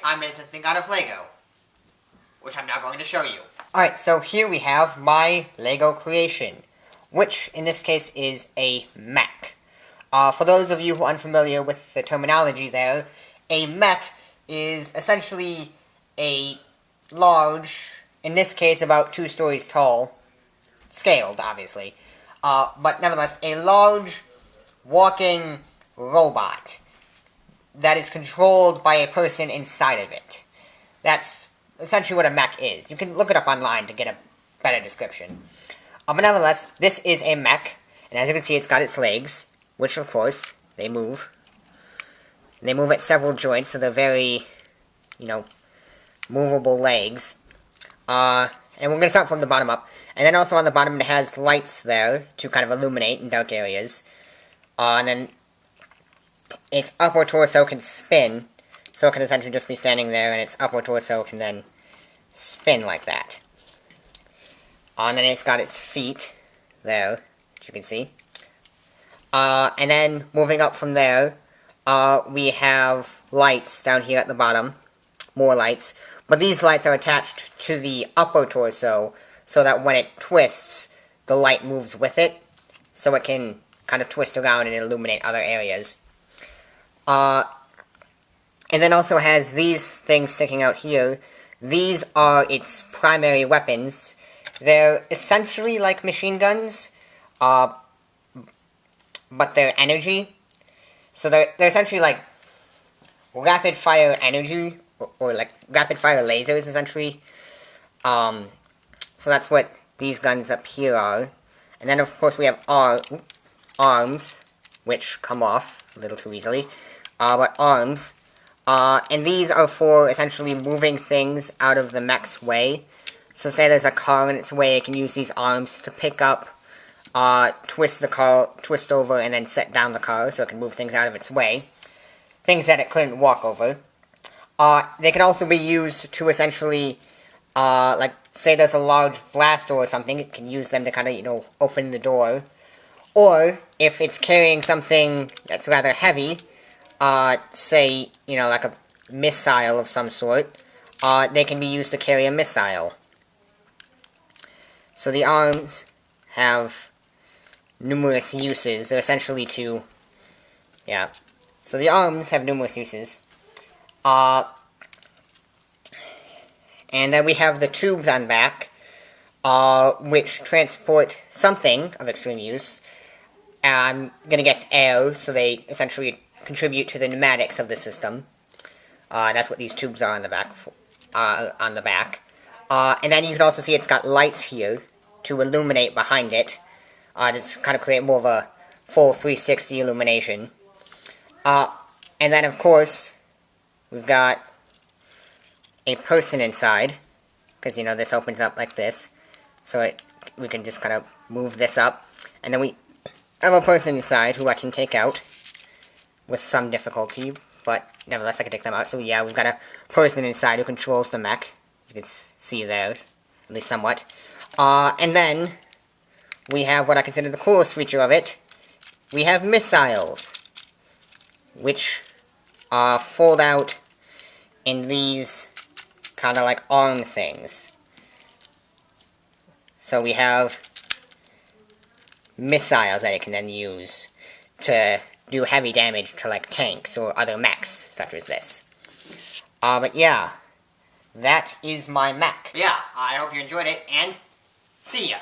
I made something out of Lego, which I'm now going to show you. Alright, so here we have my Lego creation, which in this case is a mech. For those of you who are unfamiliar with the terminology there, a mech is essentially a large, in this case about 2 stories tall, scaled obviously, but nevertheless a large walking robot that is controlled by a person inside of it. That's essentially what a mech is. You can look it up online to get a better description. But nevertheless, this is a mech, and as you can see it's got its legs, which of course, they move. And they move at several joints, so they're very, movable legs. And we're going to start from the bottom up. And then also on the bottom it has lights there to kind of illuminate in dark areas. And then its upper torso can spin, so it can essentially just be standing there, and its upper torso can then spin like that. And then it's got its feet there, as you can see. And then moving up from there, we have lights down here at the bottom, more lights. But these lights are attached to the upper torso, so that when it twists, the light moves with it, so it can kind of twist around and illuminate other areas. And then also has these things sticking out here. These are its primary weapons. They're essentially like machine guns, but they're energy. So they're essentially like rapid fire energy, or like rapid fire lasers essentially. So that's what these guns up here are. And then of course we have arms, which come off a little too easily. But arms. And these are for essentially moving things out of the mech's way. So say there's a car in its way, it can use these arms to pick up, twist the car, twist over, and then set down the car so it can move things out of its way. Things that it couldn't walk over. They can also be used to essentially, like, say there's a large blast door or something, it can use them to kind of, open the door. Or, if it's carrying something that's rather heavy, say, like a missile of some sort, they can be used to carry a missile. So the arms have numerous uses. They're essentially to, so the arms have numerous uses. And then we have the tubes on back, which transport something of extreme use. I'm gonna guess air, so they essentially contribute to the pneumatics of the system. That's what these tubes are on the back. And then you can also see it's got lights here to illuminate behind it. Just kind of create more of a full 360 illumination. And then of course, we've got a person inside, because this opens up like this. So we can just kind of move this up. And then we have a person inside who I can take out with some difficulty, but nevertheless I can take them out. So yeah, we've got a person inside who controls the mech. You can see there, at least somewhat. And then we have what I consider the coolest feature of it. We have missiles, which fold out in these kind of like arm things. So we have missiles that it can then use to do heavy damage to like tanks or other mechs, such as this. But yeah, that is my mech. Yeah, I hope you enjoyed it, and see ya!